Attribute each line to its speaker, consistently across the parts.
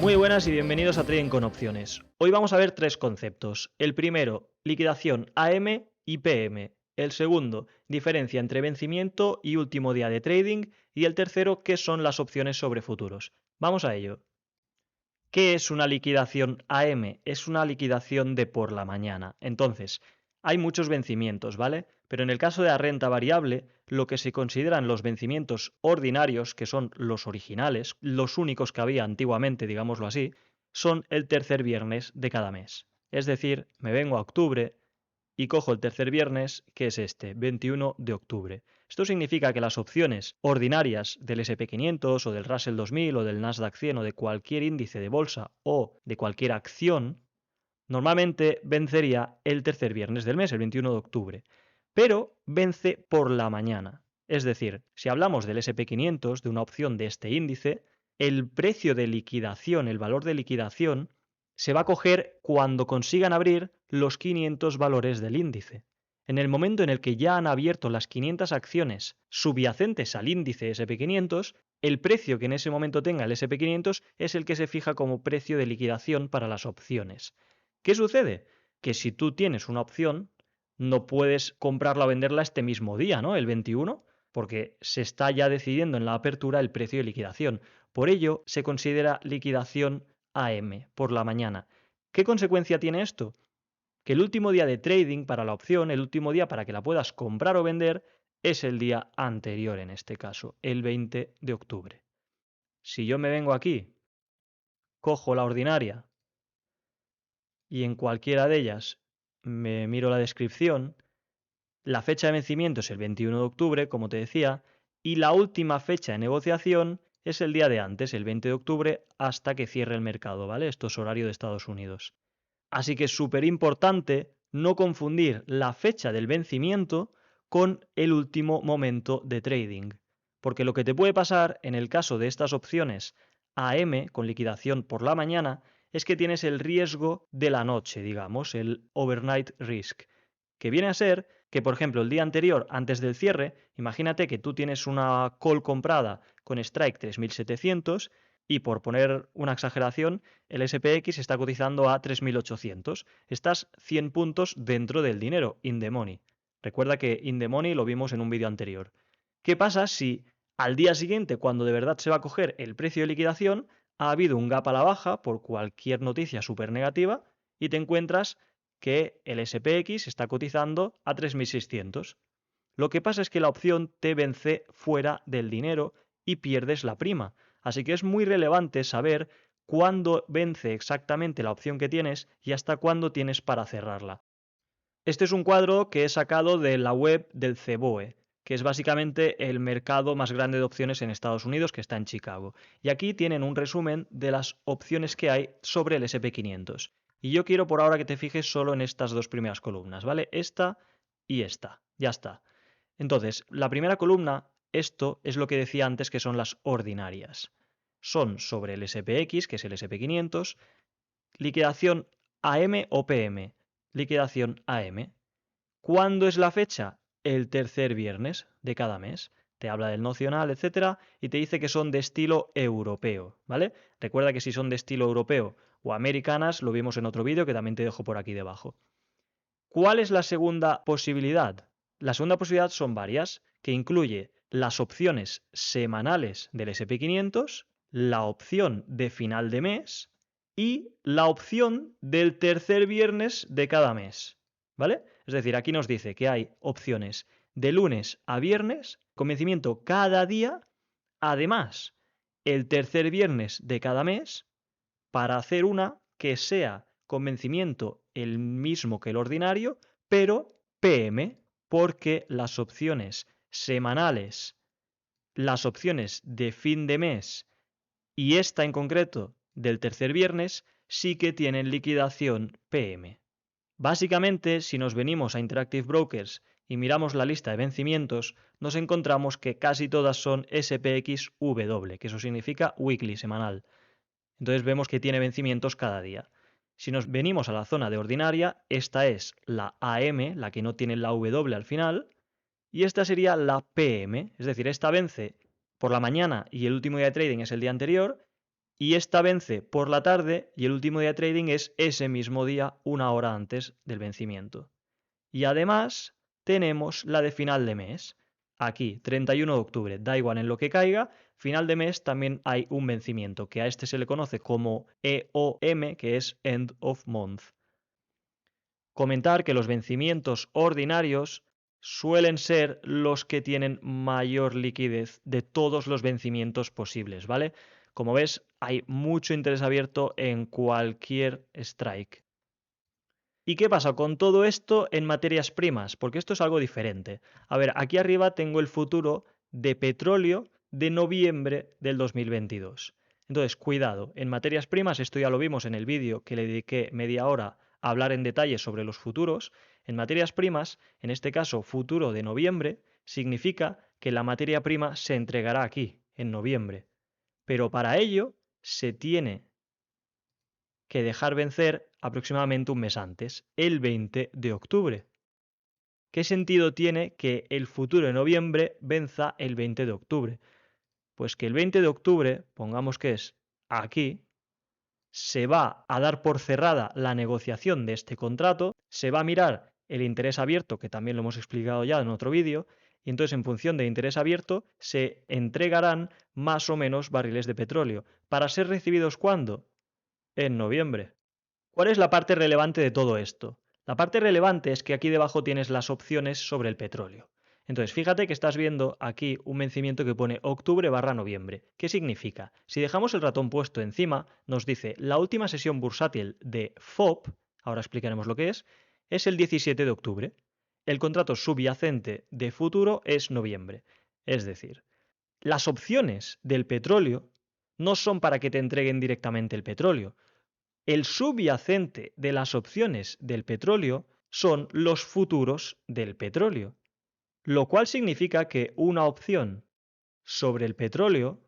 Speaker 1: Muy buenas y bienvenidos a Trading con Opciones. Hoy vamos a ver tres conceptos. El primero, liquidación AM y PM. El segundo, diferencia entre vencimiento y último día de trading. Y el tercero, qué son las opciones sobre futuros. Vamos a ello. ¿Qué es una liquidación AM? Es una liquidación de por la mañana. Entonces, hay muchos vencimientos, ¿vale? Pero en el caso de la renta variable, lo que se consideran los vencimientos ordinarios, que son los originales, los únicos que había antiguamente, digámoslo así, son el tercer viernes de cada mes. Es decir, me vengo a octubre y cojo el tercer viernes, que es este, 21 de octubre. Esto significa que las opciones ordinarias del SP500 o del Russell 2000 o del Nasdaq 100 o de cualquier índice de bolsa o de cualquier acción, normalmente vencería el tercer viernes del mes, el 21 de octubre. Pero vence por la mañana. Es decir, si hablamos del SP500, de una opción de este índice, el precio de liquidación, el valor de liquidación, se va a coger cuando consigan abrir los 500 valores del índice. En el momento en el que ya han abierto las 500 acciones subyacentes al índice SP500, el precio que en ese momento tenga el SP500 es el que se fija como precio de liquidación para las opciones. ¿Qué sucede? Que si tú tienes una opción, no puedes comprarla o venderla este mismo día, ¿no? El 21, porque se está ya decidiendo en la apertura el precio de liquidación. Por ello, se considera liquidación AM, por la mañana. ¿Qué consecuencia tiene esto? Que el último día de trading para la opción, el último día para que la puedas comprar o vender, es el día anterior en este caso, el 20 de octubre. Si yo me vengo aquí, cojo la ordinaria y en cualquiera de ellas me miro la descripción, la fecha de vencimiento es el 21 de octubre, como te decía, y la última fecha de negociación es el día de antes, el 20 de octubre, hasta que cierre el mercado, ¿vale? Esto es horario de Estados Unidos. Así que es súper importante no confundir la fecha del vencimiento con el último momento de trading. Porque lo que te puede pasar en el caso de estas opciones AM con liquidación por la mañana es que tienes el riesgo de la noche, digamos, el overnight risk, que viene a ser que, por ejemplo, el día anterior, antes del cierre, imagínate que tú tienes una call comprada con strike 3700 y, por poner una exageración, el SPX está cotizando a 3800. Estás 100 puntos dentro del dinero, in the money. Recuerda que in the money lo vimos en un vídeo anterior. ¿Qué pasa si al día siguiente, cuando de verdad se va a coger el precio de liquidación, ha habido un gap a la baja por cualquier noticia súper negativa y te encuentras que el SPX está cotizando a 3600? Lo que pasa es que la opción te vence fuera del dinero y pierdes la prima. Así que es muy relevante saber cuándo vence exactamente la opción que tienes y hasta cuándo tienes para cerrarla. Este es un cuadro que he sacado de la web del CBOE, que es básicamente el mercado más grande de opciones en Estados Unidos, que está en Chicago. Y aquí tienen un resumen de las opciones que hay sobre el SP500. Y yo quiero por ahora que te fijes solo en estas dos primeras columnas, ¿vale? Esta y esta. Ya está. Entonces, la primera columna, esto es lo que decía antes que son las ordinarias. Son sobre el SPX, que es el SP500, liquidación AM o PM. Liquidación AM. ¿Cuándo es la fecha? El tercer viernes de cada mes. Te habla del nocional, etcétera, y te dice que son de estilo europeo, ¿vale? Recuerda que si son de estilo europeo o americanas, lo vimos en otro vídeo que también te dejo por aquí debajo. ¿Cuál es la segunda posibilidad? La segunda posibilidad son varias, que incluye las opciones semanales del SP500, la opción de final de mes y la opción del tercer viernes de cada mes, ¿vale? Es decir, aquí nos dice que hay opciones de lunes a viernes, con vencimiento cada día, además el tercer viernes de cada mes, para hacer una que sea con vencimiento el mismo que el ordinario, pero PM, porque las opciones semanales, las opciones de fin de mes y esta en concreto del tercer viernes sí que tienen liquidación PM. Básicamente, si nos venimos a Interactive Brokers y miramos la lista de vencimientos, nos encontramos que casi todas son SPXW, que eso significa weekly, semanal. Entonces vemos que tiene vencimientos cada día. Si nos venimos a la zona de ordinaria, esta es la AM, la que no tiene la W al final, y esta sería la PM, es decir, esta vence por la mañana y el último día de trading es el día anterior, y esta vence por la tarde y el último día de trading es ese mismo día, una hora antes del vencimiento. Y además tenemos la de final de mes. Aquí, 31 de octubre, da igual en lo que caiga, final de mes también hay un vencimiento, que a este se le conoce como EOM, que es End of Month. Comentar que los vencimientos ordinarios suelen ser los que tienen mayor liquidez de todos los vencimientos posibles, ¿vale? Como ves, hay mucho interés abierto en cualquier strike. ¿Y qué pasa con todo esto en materias primas? Porque esto es algo diferente. A ver, aquí arriba tengo el futuro de petróleo de noviembre del 2022. Entonces, cuidado, en materias primas, esto ya lo vimos en el vídeo que le dediqué media hora a hablar en detalle sobre los futuros. En materias primas, en este caso futuro de noviembre, significa que la materia prima se entregará aquí, en noviembre. Pero para ello se tiene que dejar vencer aproximadamente un mes antes, el 20 de octubre. ¿Qué sentido tiene que el futuro de noviembre venza el 20 de octubre? Pues que el 20 de octubre, pongamos que es aquí, se va a dar por cerrada la negociación de este contrato, se va a mirar el interés abierto, que también lo hemos explicado ya en otro vídeo, y entonces en función del interés abierto se entregarán más o menos barriles de petróleo. ¿Para ser recibidos cuándo? En noviembre. ¿Cuál es la parte relevante de todo esto? La parte relevante es que aquí debajo tienes las opciones sobre el petróleo. Entonces, fíjate que estás viendo aquí un vencimiento que pone octubre/noviembre. ¿Qué significa? Si dejamos el ratón puesto encima, nos dice la última sesión bursátil de FOB, ahora explicaremos lo que es el 17 de octubre. El contrato subyacente de futuro es noviembre. Es decir, las opciones del petróleo no son para que te entreguen directamente el petróleo. El subyacente de las opciones del petróleo son los futuros del petróleo, lo cual significa que una opción sobre el petróleo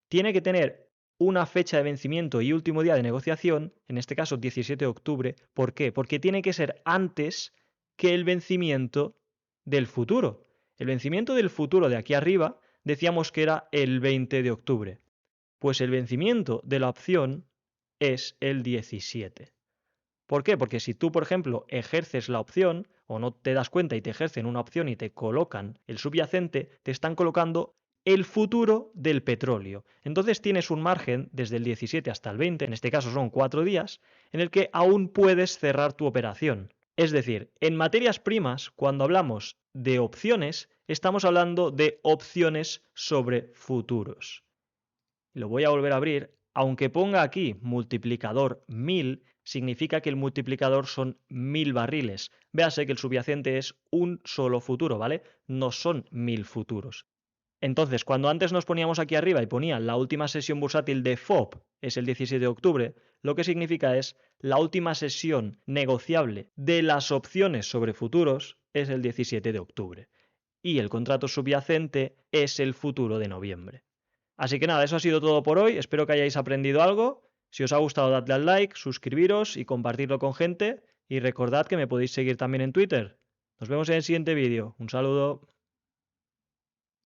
Speaker 1: tiene que tener una fecha de vencimiento y último día de negociación, en este caso 17 de octubre. ¿Por qué? Porque tiene que ser antes que el vencimiento del futuro. El vencimiento del futuro de aquí arriba decíamos que era el 20 de octubre. Pues el vencimiento de la opción es el 17. ¿Por qué? Porque si tú, por ejemplo, ejerces la opción o no te das cuenta y te ejercen una opción y te colocan el subyacente, te están colocando el futuro del petróleo. Entonces tienes un margen desde el 17 hasta el 20, en este caso son 4 días, en el que aún puedes cerrar tu operación. Es decir, en materias primas, cuando hablamos de opciones, estamos hablando de opciones sobre futuros. Lo voy a volver a abrir. Aunque ponga aquí multiplicador 1000, significa que el multiplicador son 1000 barriles. Véase que el subyacente es un solo futuro, ¿vale? No son 1000 futuros. Entonces, cuando antes nos poníamos aquí arriba y ponía la última sesión bursátil de FOB es el 17 de octubre, lo que significa es la última sesión negociable de las opciones sobre futuros es el 17 de octubre. Y el contrato subyacente es el futuro de noviembre. Así que nada, eso ha sido todo por hoy. Espero que hayáis aprendido algo. Si os ha gustado, dadle al like, suscribiros y compartirlo con gente. Y recordad que me podéis seguir también en Twitter. Nos vemos en el siguiente vídeo. Un saludo.